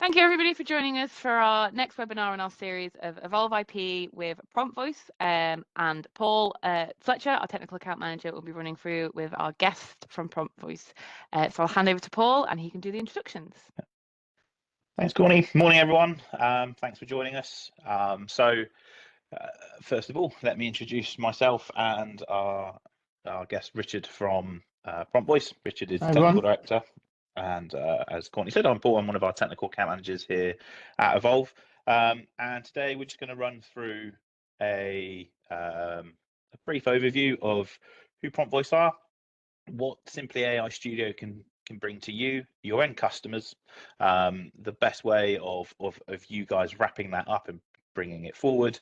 Thank you everybody for joining us for our next webinar in our series of Evolve IP with PromptVoice, and Paul Fletcher, our technical account manager, will be running through with our guest from PromptVoice. So I'll hand over to Paul and he can do the introductions. Thanks, Corny. Morning, everyone. Thanks for joining us. First of all, let me introduce myself and our guest, Richard from PromptVoice. Richard is the technical director. And as Courtney said, I'm Paul. I'm one of our technical account managers here at Evolve. And today we're just going to run through a brief overview of who PromptVoice are, what Simply AI Studio can bring to you, your end customers, the best way of you guys wrapping that up and bringing it forward.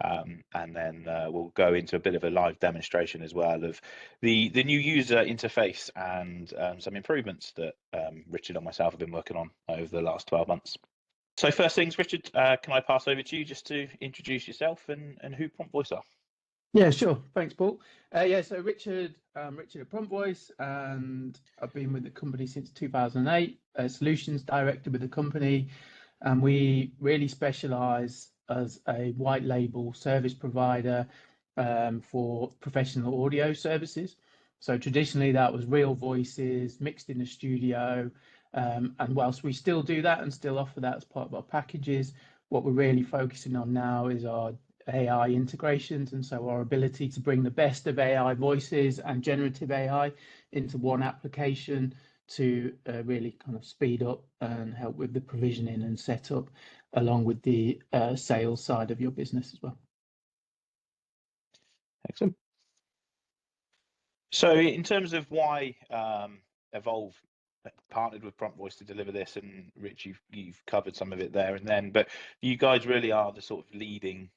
And then we'll go into a bit of a live demonstration as well of the new user interface and some improvements that Richard and myself have been working on over the last 12 months. So first things, Richard, can I pass over to you just to introduce yourself and who PromptVoice are? Yeah, sure. Thanks, Paul. Yeah, so Richard at PromptVoice, and I've been with the company since 2008, solutions director with the company, and we really specialize as a white label service provider for professional audio services. So traditionally that was real voices mixed in the studio, and whilst we still do that and still offer that as part of our packages, what we're really focusing on now is our AI integrations, and so our ability to bring the best of AI voices and generative AI into one application to really kind of speed up and help with the provisioning and setup along with the sales side of your business as well. Excellent. So in terms of why Evolve partnered with PromptVoice to deliver this, and Rich, you've covered some of it there and then, but you guys really are the sort of leading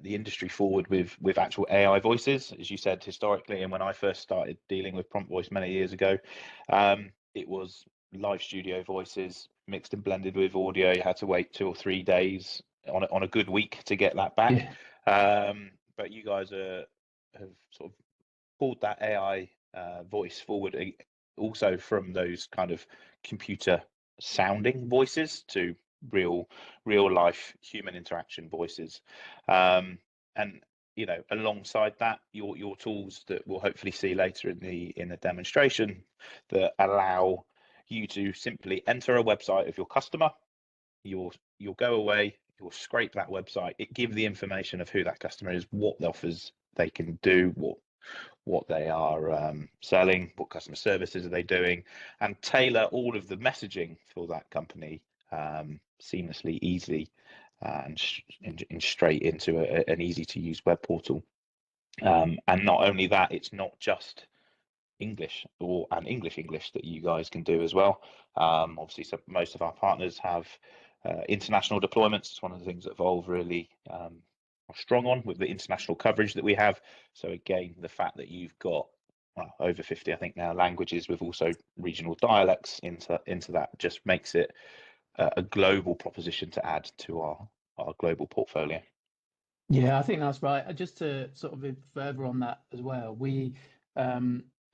the industry forward with actual AI voices, as you said, historically. And when I first started dealing with PromptVoice many years ago, it was live studio voices mixed and blended with audio. You had to wait 2 or 3 days on a good week to get that back. Yeah. But you guys have sort of pulled that AI voice forward also from those kind of computer sounding voices to real life human interaction voices, and you know, alongside that, your tools that we'll hopefully see later in the demonstration that allow you to simply enter a website of your customer. You'll go away, you'll scrape that website, it gives the information of who that customer is, what the offers they can do, what they are selling, what customer services are they doing, and tailor all of the messaging for that company seamlessly, easily, and straight into an easy to use web portal. And not only that, it's not just English and English that you guys can do as well. Obviously, so most of our partners have international deployments. It's one of the things that Evolve really are strong on, with the international coverage that we have. So again, the fact that you've got over 50, I think now, languages with also regional dialects into that just makes it a global proposition to add to our global portfolio. Yeah, I think that's right. Just to sort of further on that as well, we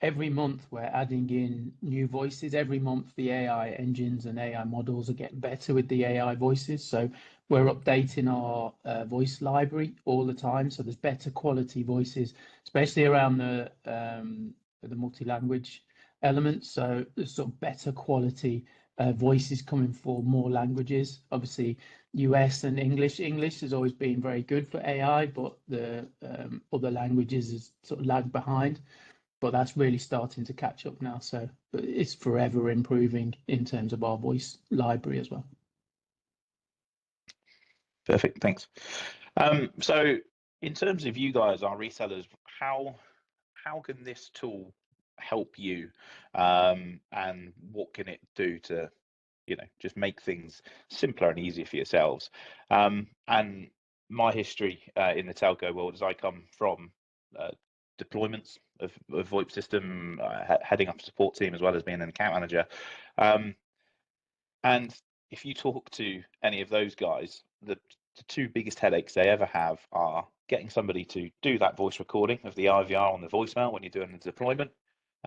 every month we're adding in new voices. Every month the AI engines and AI models are getting better with the AI voices. So we're updating our voice library all the time. So there's better quality voices, especially around the multi-language elements. So there's sort of better quality voices coming for more languages. Obviously, US and English has always been very good for AI, but the other languages is sort of lagged behind. But that's really starting to catch up now. So it's forever improving in terms of our voice library as well. Perfect, thanks. So in terms of you guys, our resellers, how can this tool help you, and what can it do to, you know, just make things simpler and easier for yourselves? And my history in the telco world is I come from deployments of VoIP system, heading up a support team as well as being an account manager. And if you talk to any of those guys, the 2 biggest headaches they ever have are getting somebody to do that voice recording of the IVR on the voicemail when you're doing the deployment,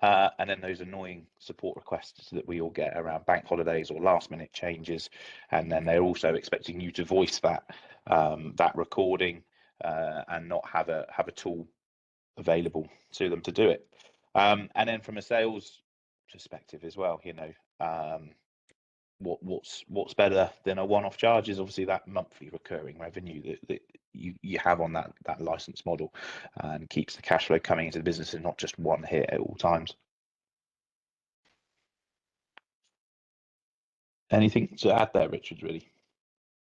And then those annoying support requests that we all get around bank holidays or last minute changes, and then they're also expecting you to voice that that recording and not have a tool available to them to do it. And then from a sales perspective as well, you know, what's better than a one-off charge is obviously that monthly recurring revenue that you have on that license model, and keeps the cash flow coming into the business and not just one hit at all times. Anything to add there, Richard, really,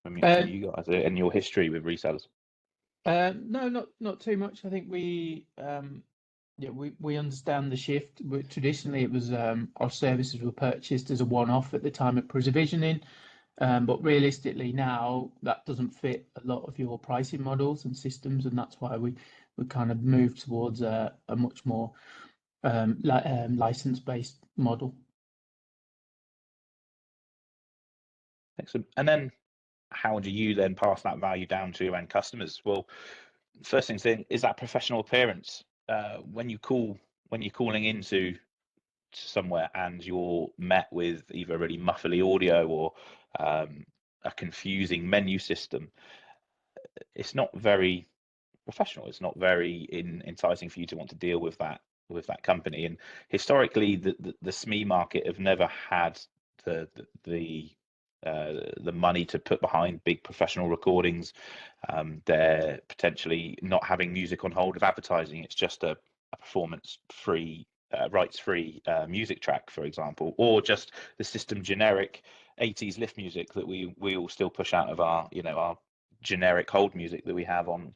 from you guys and your history with resellers? No, not too much. I think we understand the shift. Traditionally, it was our services were purchased as a one-off at the time of provisioning, but realistically now that doesn't fit a lot of your pricing models and systems, and that's why we kind of moved towards a much more license-based model. Excellent. And then how do you then pass that value down to your end customers? Well, first thing is that professional appearance. When you're calling into somewhere and you're met with either really muffly audio or a confusing menu system, it's not very professional. It's not very enticing for you to want to deal with that company. And historically, the SME market have never had the money to put behind big professional recordings. They're potentially not having music on hold of advertising. It's just a performance-free, rights-free music track, for example, or just the system generic 80s lift music that we all still push out of our generic hold music that we have on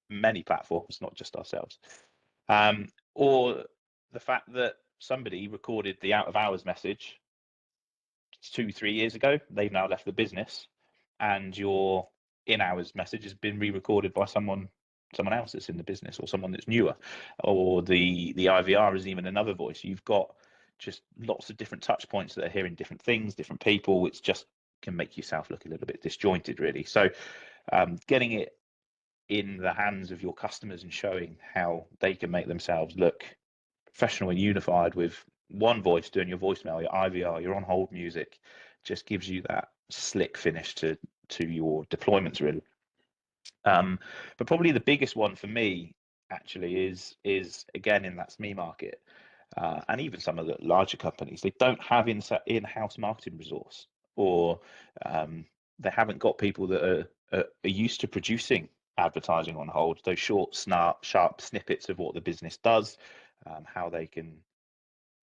many platforms, not just ourselves. Or the fact that somebody recorded the out of hours message 2-3 years ago, they've now left the business, and your in hours message has been re-recorded by someone else that's in the business, or someone that's newer, or the IVR is even another voice. You've got just lots of different touch points that are hearing different things, different people, which just can make yourself look a little bit disjointed, really. So getting it in the hands of your customers and showing how they can make themselves look professional and unified with one voice doing your voicemail, your IVR, your on hold music, just gives you that slick finish to your deployments, really. But probably the biggest one for me actually is again in that SME market, and even some of the larger companies, they don't have in-house marketing resource, or they haven't got people that are used to producing advertising on hold, those short, sharp snippets of what the business does, how they can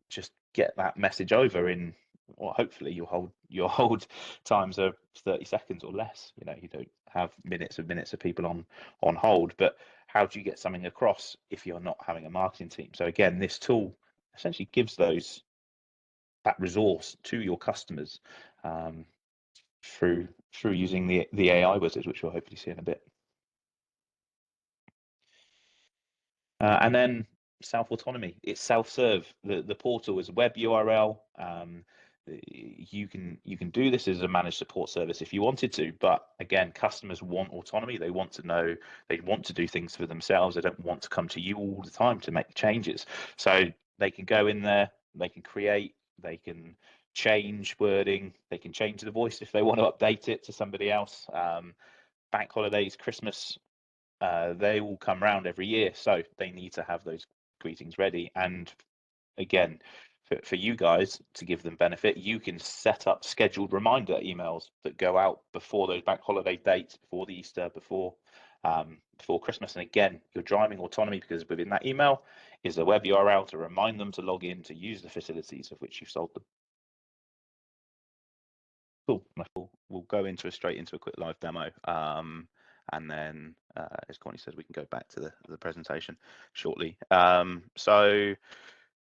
just get that message over in, well, hopefully your hold times are 30 seconds or less. You know, you don't have minutes of people on hold, but how do you get something across if you're not having a marketing team? So again, this tool essentially gives that resource to your customers through using the AI wizards, which we'll hopefully see in a bit. And then self-autonomy, it's self-serve. The portal is a web URL. You can do this as a managed support service if you wanted to, but again, customers want autonomy. They want to know, they want to do things for themselves. They don't want to come to you all the time to make changes. So they can go in there, they can create, they can change wording, they can change the voice if they want to update it to somebody else. Bank holidays, Christmas, they all come around every year, so they need to have those greetings ready. And again, for you guys to give them benefit, you can set up scheduled reminder emails that go out before those bank holiday dates, before the Easter, before Christmas. And again, you're driving autonomy, because within that email is a web URL to remind them to log in to use the facilities of which you've sold them. Cool. We'll go straight into a quick live demo. And then, as Courtney says, we can go back to the presentation shortly. So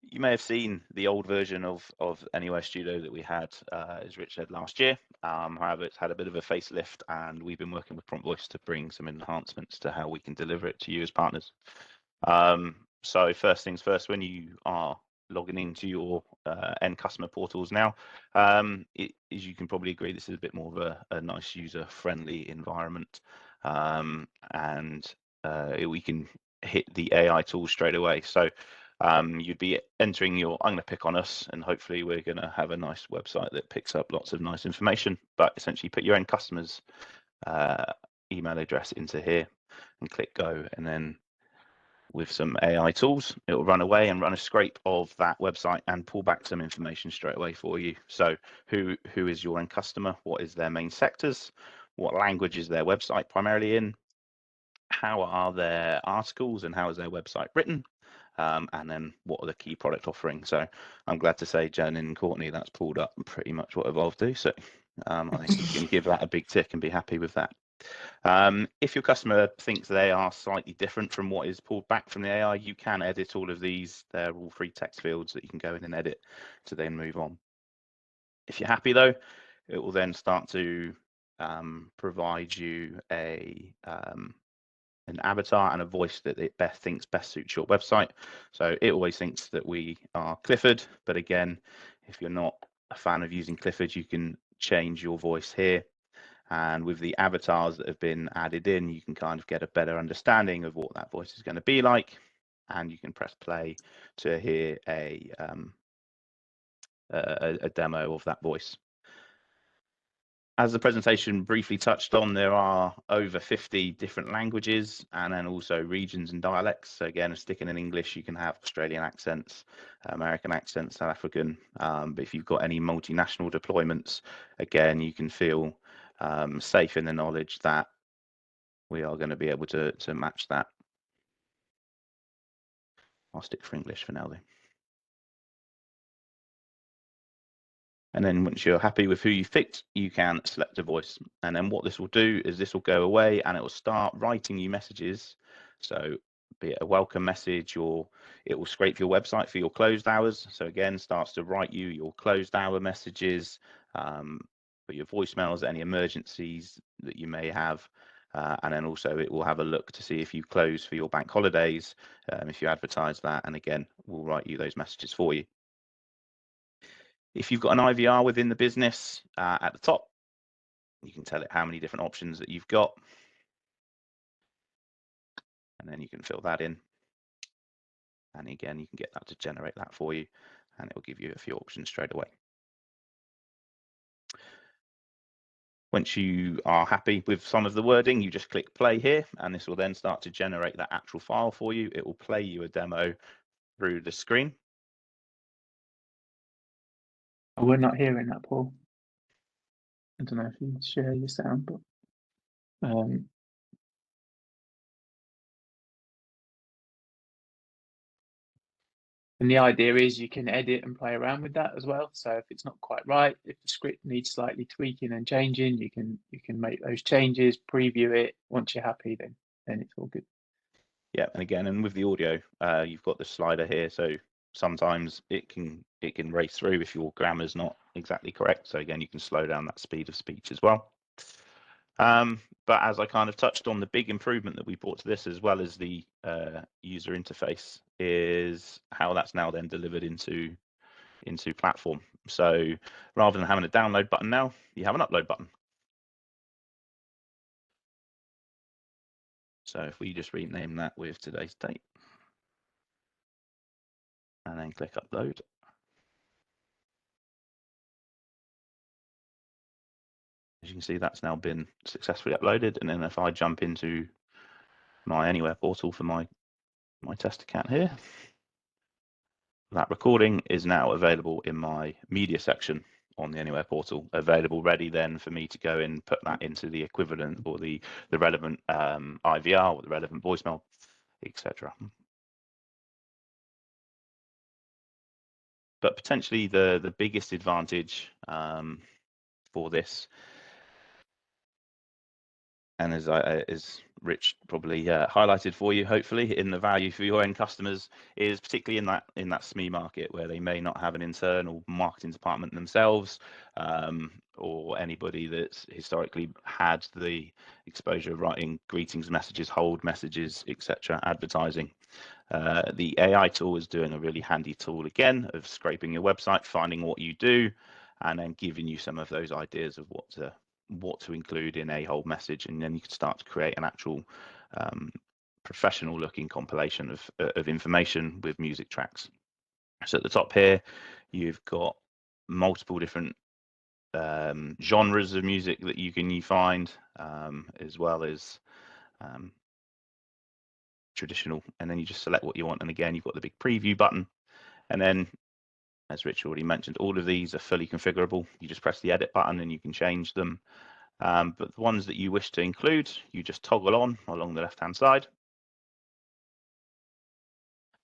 you may have seen the old version of Anywhere Studio that we had, as Rich said, last year. However, it's had a bit of a facelift, and we've been working with PromptVoice to bring some enhancements to how we can deliver it to you as partners. So first things first, when you are logging into your end customer portals now, as you can probably agree, this is a bit more of a nice user-friendly environment. And we can hit the AI tool straight away. So you'd be entering your, I'm going to pick on us, and hopefully we're going to have a nice website that picks up lots of nice information, but essentially put your end customers email address into here and click go, and then with some AI tools, it will run away and run a scrape of that website and pull back some information straight away for you. So who is your end customer? What is their main sectors? What language is their website primarily in? How are their articles and how is their website written? And then what are the key product offerings? So I'm glad to say, Jen and Courtney, that's pulled up pretty much what Evolve do. So I think you can give that a big tick and be happy with that. If your customer thinks they are slightly different from what is pulled back from the AI, you can edit all of these. They're all free text fields that you can go in and edit to then move on. If you're happy though, it will then start to provide you an avatar and a voice that it thinks best suits your website. So it always thinks that we are Clifford, but again, if you're not a fan of using Clifford, you can change your voice here. And with the avatars that have been added in, you can kind of get a better understanding of what that voice is going to be like. And you can press play to hear a demo of that voice. As the presentation briefly touched on, there are over 50 different languages and then also regions and dialects. So again, sticking in English, you can have Australian accents, American accents, South African. But if you've got any multinational deployments, again, you can feel safe in the knowledge that we are going to be able to match that. I'll stick for English for now though. And then once you're happy with who you picked, you can select a voice. And then what this will do is this will go away and it will start writing you messages. So be it a welcome message, or it will scrape your website for your closed hours. So again, starts to write you your closed hour messages, for your voicemails, any emergencies that you may have. And then also it will have a look to see if you close for your bank holidays, if you advertise that, and again, we'll write you those messages for you. If you've got an IVR within the business, at the top, you can tell it how many different options that you've got. And then you can fill that in. And again, you can get that to generate that for you, and it will give you a few options straight away. Once you are happy with some of the wording, you just click play here, and this will then start to generate that actual file for you. It will play you a demo through the screen. Oh, we're not hearing that, Paul. I don't know if you share your sound, but and the idea is you can edit and play around with that as well. So if it's not quite right, if the script needs slightly tweaking and changing, you can make those changes, preview it. Once you're happy, then it's all good. Yeah, and again, and with the audio, you've got the slider here, so sometimes it can race through if your grammar's not exactly correct. So again, you can slow down that speed of speech as well. But as I kind of touched on, the big improvement that we brought to this, as well as the user interface, is how that's now then delivered into platform. So rather than having a download button now, you have an upload button. So if we just rename that with today's date and then click upload. As you can see, that's now been successfully uploaded. And then if I jump into my Anywhere portal for my test account here, that recording is now available in my media section on the Anywhere portal, available ready then for me to go and put that into the equivalent or the relevant IVR or the relevant voicemail, etc. But potentially the biggest advantage for this, and as Rich probably highlighted for you, hopefully, in the value for your end customers, is particularly in that SME market where they may not have an internal marketing department themselves, or anybody that's historically had the exposure of writing greetings messages, hold messages, etc., advertising. The AI tool is doing a really handy tool again of scraping your website, finding what you do, and then giving you some of those ideas of what to include in a whole message, and then you can start to create an actual professional looking compilation of information with music tracks. So at the top here, you've got multiple different genres of music that you can find, as well as traditional, and then you just select what you want. And again, you've got the big preview button, and then, as Rich already mentioned, all of these are fully configurable. You just press the edit button and you can change them. But the ones that you wish to include, you just toggle on along the left-hand side.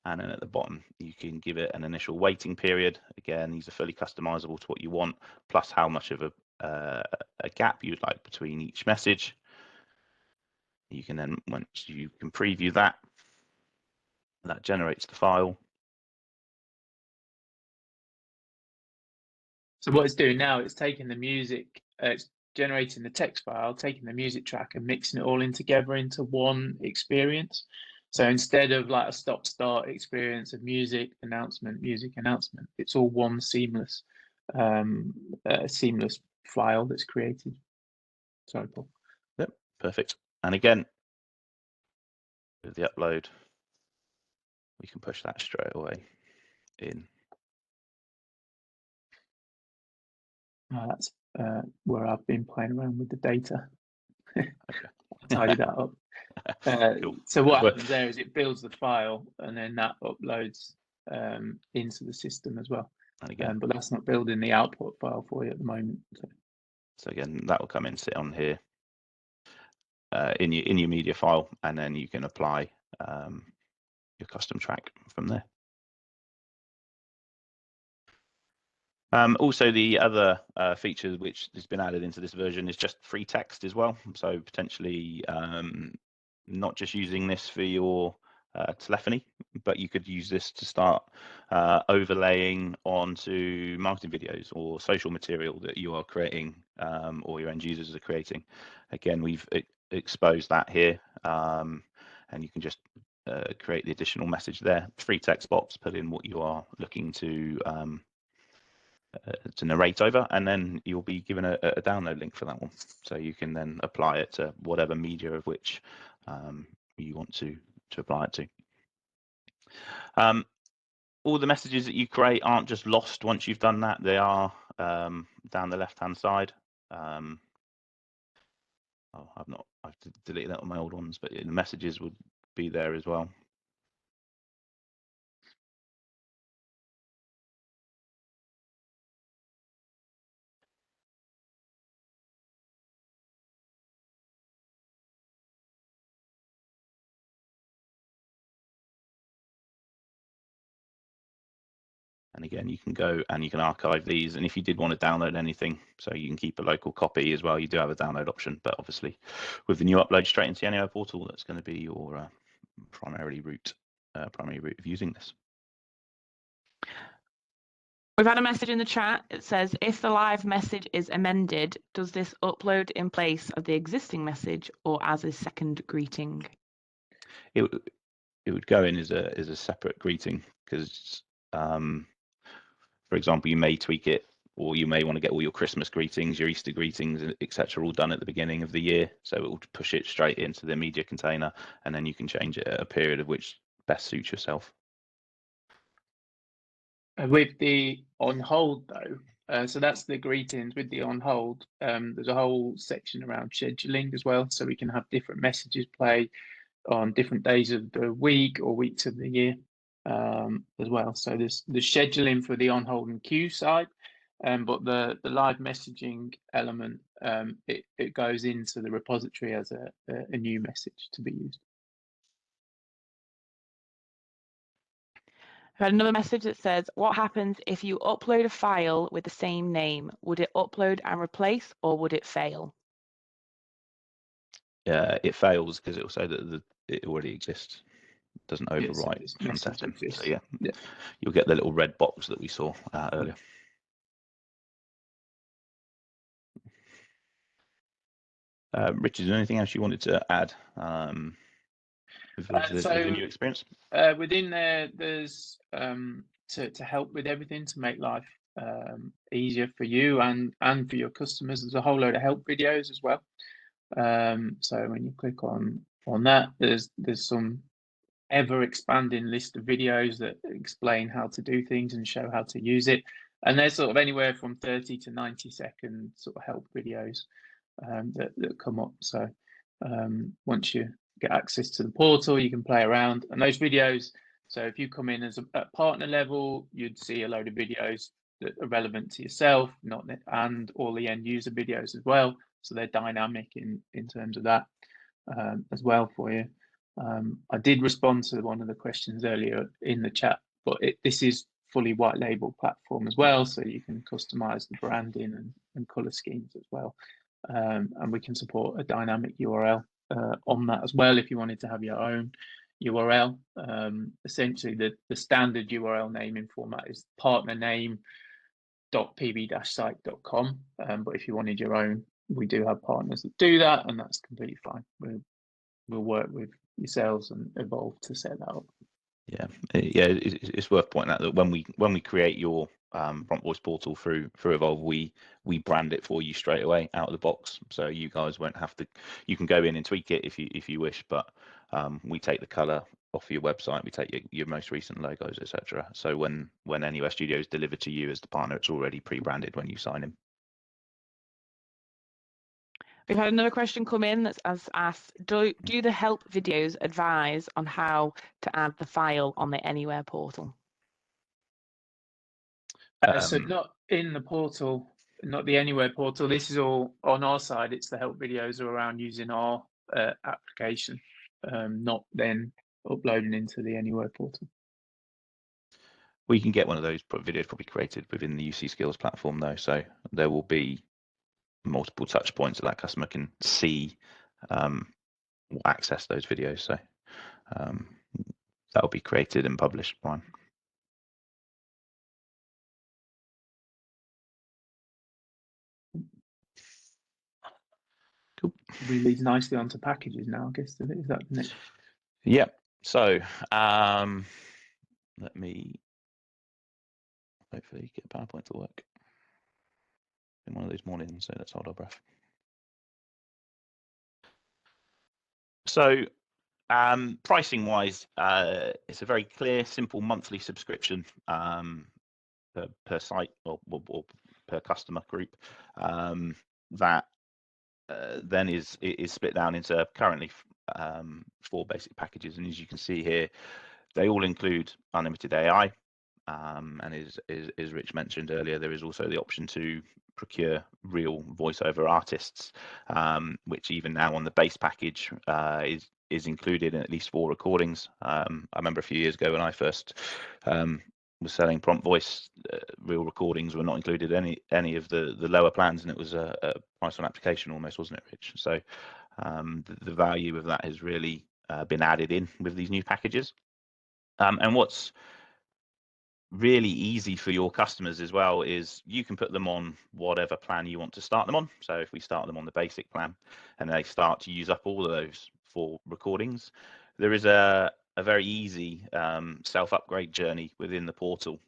And then at the bottom, you can give it an initial waiting period. Again, these are fully customizable to what you want, plus how much of a gap you'd like between each message. You can then, once you can preview that, that generates the file. So what it's doing now, it's taking the music, it's generating the text file, taking the music track and mixing it all in together into one experience. So instead of like a stop-start experience of music announcement, it's all one seamless file that's created. Sorry, Paul. Yep, perfect. And again, with the upload, we can push that straight away in. That's where I've been playing around with the data. Okay. I'll tidy that up. Cool. So what happens there is it builds the file and then that uploads into the system as well. And again, But that's not building the output file for you at the moment. So again, that will come in, sit on here in your media file, and then you can apply your custom track from there. Also, the other feature which has been added into this version is just free text as well. So potentially not just using this for your telephony, but you could use this to start overlaying onto marketing videos or social material that you are creating, or your end users are creating. Again, we've exposed that here, and you can just create the additional message there. Free text box, put in what you are looking to narrate over, and then you'll be given a download link for that one, so you can then apply it to whatever media of which you want to apply it to. All the messages that you create aren't just lost once you've done that. They are down the left hand side. I've deleted that on my old ones, but the messages would be there as well. And again, you can go and you can archive these. And if you did want to download anything, so you can keep a local copy as well, you do have a download option. But obviously, with the new upload straight into the Anywhere portal, that's going to be your primary route of using this. We've had a message in the chat. It says, if the live message is amended, does this upload in place of the existing message or as a second greeting? It would go in as a separate greeting, because for example, you may tweak it, or you may want to get all your Christmas greetings, your Easter greetings, etc., all done at the beginning of the year. So it will push it straight into the media container, and then you can change it at a period of which best suits yourself. With the on hold though, so that's the greetings. With the on hold, there's a whole section around scheduling as well, so we can have different messages play on different days of the week or weeks of the year as well. So there's the scheduling for the on hold and queue side, but the live messaging element, it goes into the repository as a new message to be used. I had another message that says, what happens if you upload a file with the same name? Would it upload and replace, or would it fail? It fails because it will say that it already exists. It doesn't overwrite from testing. So yeah, you'll get the little red box that we saw earlier. Richard, is there anything else you wanted to add with the new experience? Within there's to help with everything, to make life easier for you and for your customers. There's a whole load of help videos as well. So when you click on on that. There's some ever expanding list of videos that explain how to do things and show how to use it. And there's sort of anywhere from 30 to 90-second sort of help videos that come up. So once you get access to the portal, you can play around. And those videos, so if you come in as at partner level, you'd see a load of videos that are relevant to yourself, and all the end user videos as well. So they're dynamic in terms of that as well for you. I did respond to one of the questions earlier in the chat, but this is fully white label platform as well, so you can customize the branding and color schemes as well. And we can support a dynamic URL on that as well if you wanted to have your own URL. Essentially, the standard URL naming format is partnername.pb-site.com, but if you wanted your own, we do have partners that do that, and that's completely fine. We'll work with yourselves and Evolve to set that up. Yeah, it's worth pointing out that when we create your PromptVoice portal through Evolve, we brand it for you straight away out of the box, so you guys won't have to. You can go in and tweak it if you wish, but we take the color off your website, we take your most recent logos, etc. So when Anywhere Studio is delivered to you as the partner, it's already pre-branded when you sign in. We've had another question come in that's asked, do the help videos advise on how to add the file on the Anywhere portal? So not in the portal, not the Anywhere portal. This is all on our side. It's the help videos are around using our application, not then uploading into the Anywhere portal. We can get one of those videos probably created within the UC Skills platform though, so there will be multiple touch points that customer can see or access those videos. So that will be created and published, Brian. Cool. Really leads nicely onto packages now, I guess. Is that the next? Yeah. So let me hopefully get PowerPoint to work. In one of those mornings, so let's hold our breath. So pricing wise, it's a very clear, simple monthly subscription per site or per customer group that then is split down into currently 4 basic packages, and as you can see here, they all include unlimited AI, and as Rich mentioned earlier, there is also the option to procure real voiceover artists, which even now on the base package is included in at least 4 recordings. I remember a few years ago when I first was selling PromptVoice, real recordings were not included in any of the lower plans, and it was a price on application almost, wasn't it, Rich? So the value of that has really been added in with these new packages, and what's really easy for your customers as well is you can put them on whatever plan you want to start them on. So if we start them on the basic plan and they start to use up all of those 4 recordings, there is a very easy self-upgrade journey within the portal,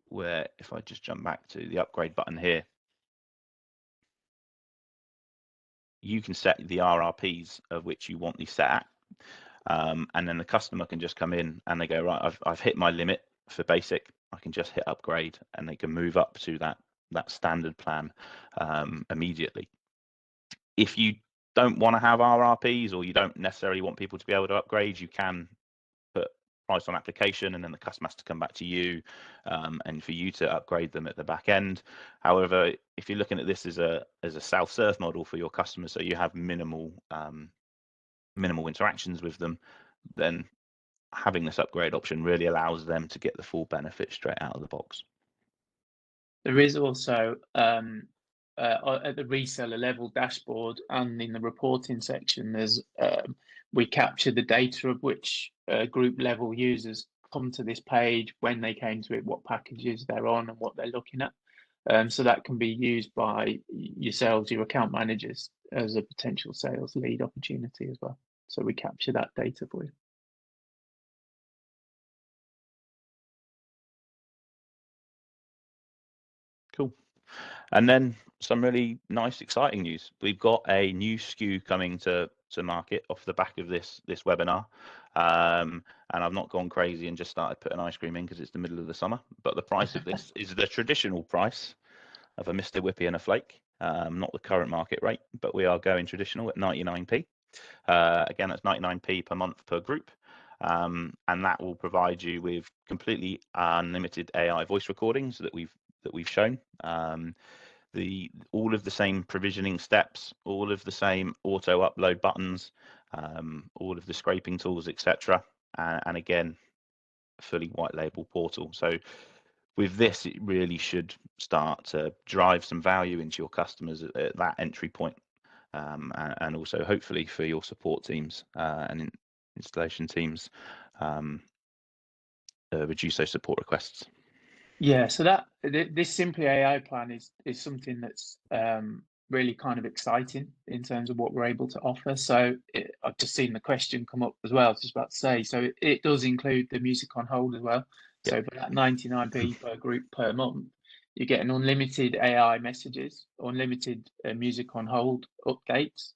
where if I just jump back to the upgrade button here, you can set the RRPs of which you want these set at. And then the customer can just come in and they go, right, I've hit my limit for basic, I can just hit upgrade, and they can move up to that standard plan immediately. If you don't want to have RRPs, or you don't necessarily want people to be able to upgrade, you can put price on application, and then the customer has to come back to you and for you to upgrade them at the back end. However, if you're looking at this as a self-serve model for your customers, so you have minimal interactions with them, then having this upgrade option really allows them to get the full benefit straight out of the box. There is also at the reseller level dashboard and in the reporting section, there's we capture the data of which group level users come to this page, when they came to it, what packages they're on, and what they're looking at. So that can be used by yourselves, your account managers, as a potential sales lead opportunity as well. So we capture that data for you. Cool. And then some really nice, exciting news. We've got a new SKU coming to to market off the back of this webinar, and I've not gone crazy and just started putting ice cream in because it's the middle of the summer. But the price of this is the traditional price of a Mr. Whippy and a flake, not the current market rate, but we are going traditional at 99p. Again, that's 99p per month per group, and that will provide you with completely unlimited AI voice recordings that we've shown. All of the same provisioning steps, all of the same auto upload buttons, all of the scraping tools, etc. And again, fully white label portal. So with this, it really should start to drive some value into your customers at that entry point, and also hopefully for your support teams and installation teams, reduce those support requests. Yeah, so this Simply AI plan is something that's really kind of exciting in terms of what we're able to offer. So I've just seen the question come up as well. I was just about to say, so it does include the music on hold as well. So for that 99p per group per month, you get an unlimited AI messages, unlimited music on hold updates.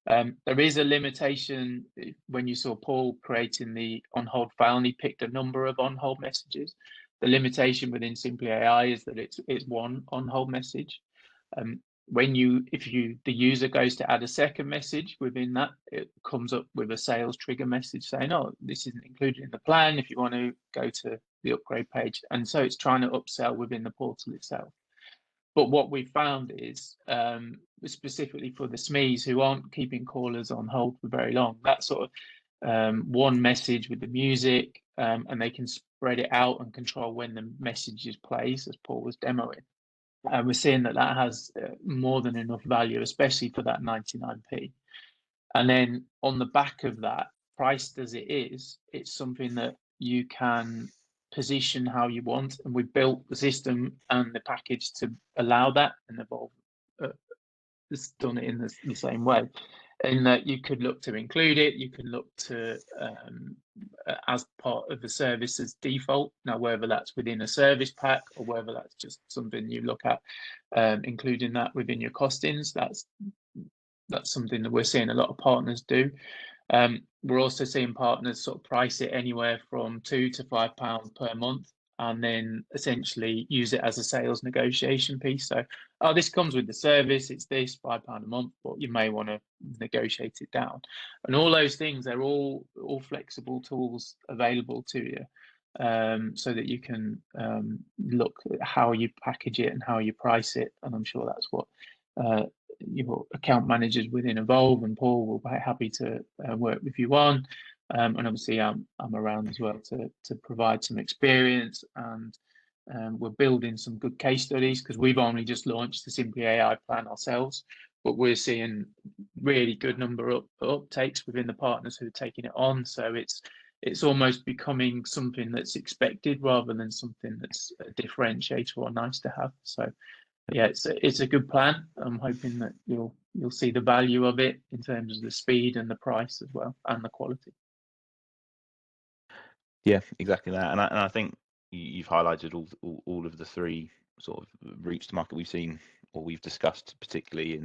There is a limitation when you saw Paul creating the on hold file, and he picked a number of on hold messages. The limitation within Simply AI is that it's one on hold message. If the user goes to add a second message within that, it comes up with a sales trigger message saying, "Oh, this isn't included in the plan. If you want to go to the upgrade page," and so it's trying to upsell within the portal itself. But what we found is, specifically for the SMEs who aren't keeping callers on hold for very long, that sort of one message with the music, and they can spread it out and control when the messages plays, as Paul was demoing. And we're seeing that has more than enough value, especially for that 99p. And then on the back of that, priced as it is, it's something that you can position how you want, and we built the system and the package to allow that, and Evolve has done it in the same way, in that you could look to include it, you can look to as part of the service as default. Now, whether that's within a service pack or whether that's just something you look at including that within your costings, that's something that we're seeing a lot of partners do. We're also seeing partners sort of price it anywhere from £2 to £5 per month, and then essentially use it as a sales negotiation piece. So, oh, this comes with the service, it's this £5 a month, but you may want to negotiate it down. And all those things, they're all flexible tools available to you, so that you can look at how you package it and how you price it. And I'm sure that's what your account managers within Evolve and Paul will be happy to work with you on. And obviously I'm around as well to provide some experience, and we're building some good case studies, because we've only just launched the Simply AI plan ourselves, but we're seeing really good number of uptakes within the partners who are taking it on. So it's almost becoming something that's expected rather than something that's a differentiator or nice to have. So yeah, it's a good plan. I'm hoping that you'll see the value of it in terms of the speed and the price as well, and the quality. Yeah, exactly that. And I think you've highlighted all of the three sort of routes to market we've seen, or we've discussed, particularly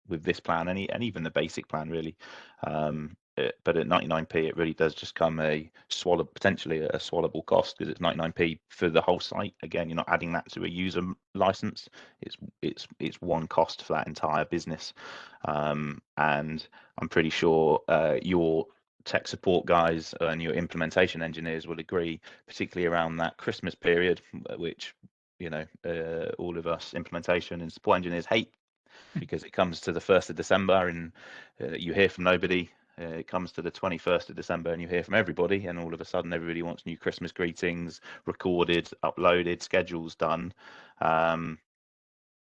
with this plan, and even the basic plan really. But at 99p, it really does just come potentially a swallowable cost, because it's 99p for the whole site. Again, you're not adding that to a user license. It's one cost for that entire business. And I'm pretty sure your tech support guys and your implementation engineers will agree, particularly around that Christmas period, which all of us implementation and support engineers hate, because it comes to the 1st of December and you hear from nobody. It comes to the 21st of December and you hear from everybody, and all of a sudden everybody wants new Christmas greetings recorded, uploaded, schedules done.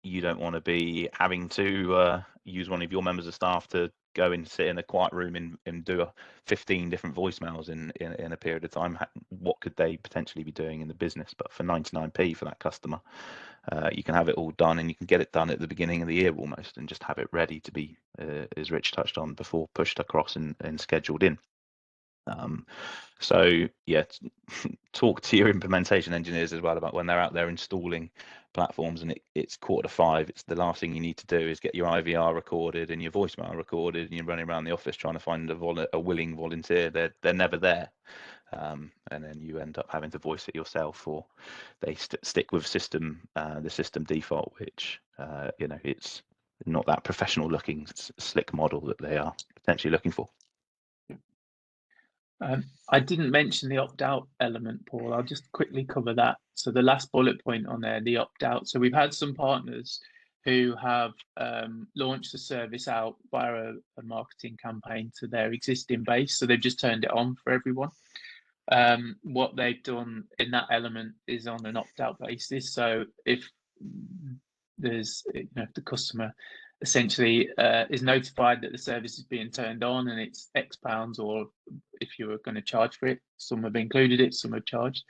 You don't want to be having to use one of your members of staff to go and sit in a quiet room and do 15 different voicemails in a period of time. What could they potentially be doing in the business? But for 99p for that customer, you can have it all done, and you can get it done at the beginning of the year almost, and just have it ready to be, as Rich touched on before, pushed across and scheduled in. So yeah, talk to your implementation engineers as well about when they're out there installing platforms and it's 4:45. It's the last thing you need to do is get your IVR recorded and your voicemail recorded, and you're running around the office trying to find a willing volunteer. They're never there, and then you end up having to voice it yourself, or they stick with the system default, which it's not that professional looking slick model that they are potentially looking for. I didn't mention the opt-out element, Paul. I'll just quickly cover that. So the last bullet point on there, the opt-out. So we've had some partners who have launched the service out via a marketing campaign to their existing base. So they've just turned it on for everyone. What they've done in that element is on an opt-out basis. So if there's, the customer essentially is notified that the service is being turned on and it's X pounds, or if you were going to charge for it, some have included it, some have charged.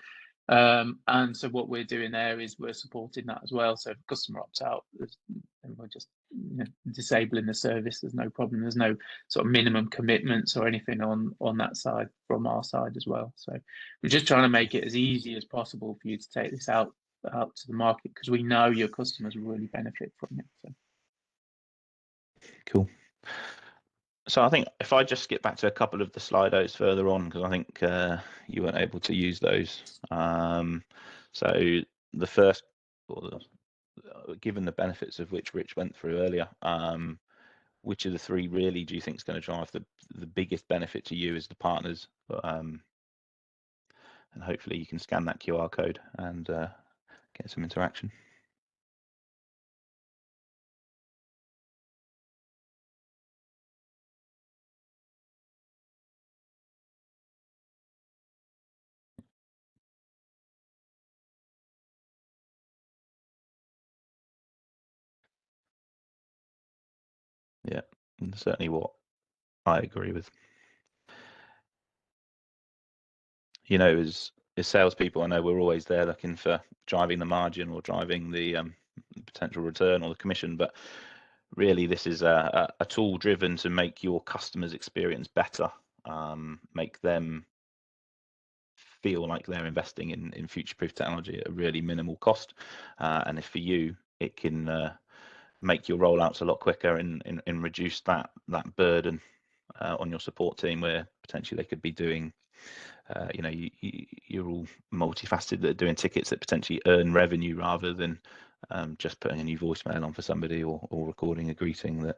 And so what we're doing there is we're supporting that as well. So if a customer opts out, and we're just disabling the service, there's no problem. There's no sort of minimum commitments or anything on that side from our side as well. So we're just trying to make it as easy as possible for you to take this out to the market, because we know your customers will really benefit from it. So. Cool. So I think if I just skip back to a couple of the Slidos further on, because I think you weren't able to use those. So the first, given the benefits of which Rich went through earlier, which of the three really do you think is going to drive the biggest benefit to you as the partners? And hopefully you can scan that QR code and get some interaction. Yeah, and certainly what I agree with. As salespeople, I know we're always there looking for driving the margin or driving the potential return or the commission, but really this is a tool driven to make your customers' experience better, make them feel like they're investing in future-proof technology at a really minimal cost, and if for you it can make your rollouts a lot quicker and reduce that burden on your support team, where potentially they could be doing you're all multifaceted at doing tickets that potentially earn revenue rather than just putting a new voicemail on for somebody or recording a greeting that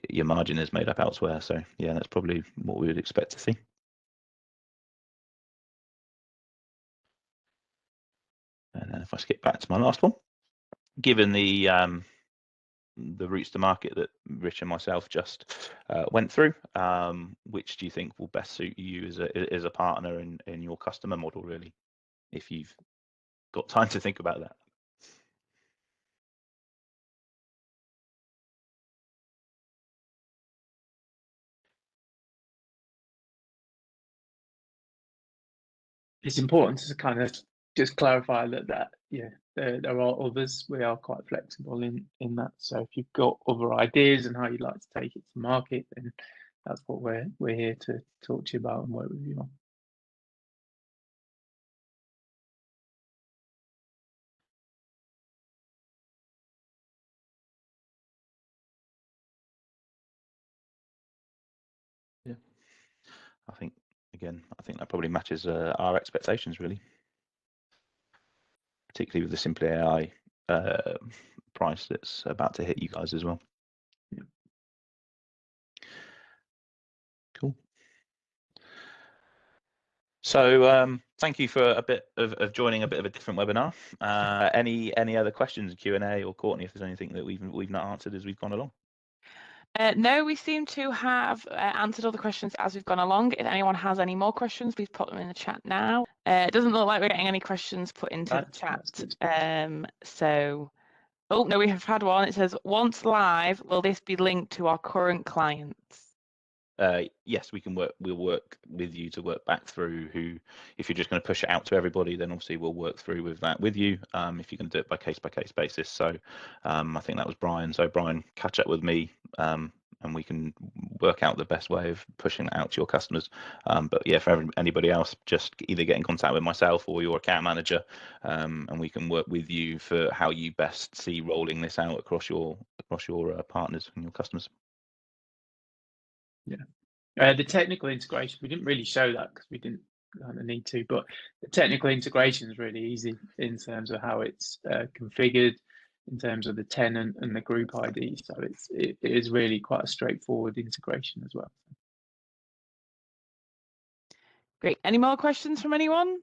your margin is made up elsewhere. So yeah, that's probably what we would expect to see. And then if I skip back to my last one, given the routes to market that Rich and myself just went through, which do you think will best suit you as a partner in your customer model, really, if you've got time to think about that? It's important to kind of just clarify that there are others. We are quite flexible in that. So if you've got other ideas and how you'd like to take it to market, then that's what we're here to talk to you about and work with you on. Yeah, I think that probably matches our expectations, really, particularly with the Simply AI price that's about to hit you guys as well. Yeah. Cool. So thank you for a bit of joining a bit of a different webinar. Any other questions, Q&A, or Courtney, if there's anything that we've not answered as we've gone along? No, we seem to have answered all the questions as we've gone along. If anyone has any more questions, please pop them in the chat now. It doesn't look like we're getting any questions put into the chat. So, oh no, we have had one. It says, once live, will this be linked to our current clients? Yes, we'll work with you to work back through who. If you're just going to push it out to everybody, then obviously we'll work through with that with you. If you're going to do it by case basis. So I think that was Brian. So Brian, catch up with me, and we can work out the best way of pushing that out to your customers. But yeah, for anybody else, just either get in contact with myself or your account manager, and we can work with you for how you best see rolling this out across your partners and your customers. Yeah, the technical integration, we didn't really show that because we didn't kind of need to, but the technical integration is really easy in terms of how it's configured, in terms of the tenant and the group ID. So it is really quite a straightforward integration as well. Great. Any more questions from anyone?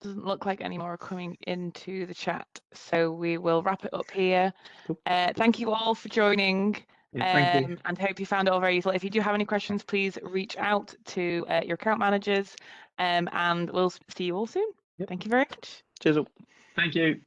Doesn't look like any more are coming into the chat, so we will wrap it up here. Cool. Thank you all for joining. Yeah, thank you. And hope you found it all very useful. If you do have any questions, please reach out to your account managers, and we'll see you all soon. Yep. Thank you very much. Cheers all. Thank you.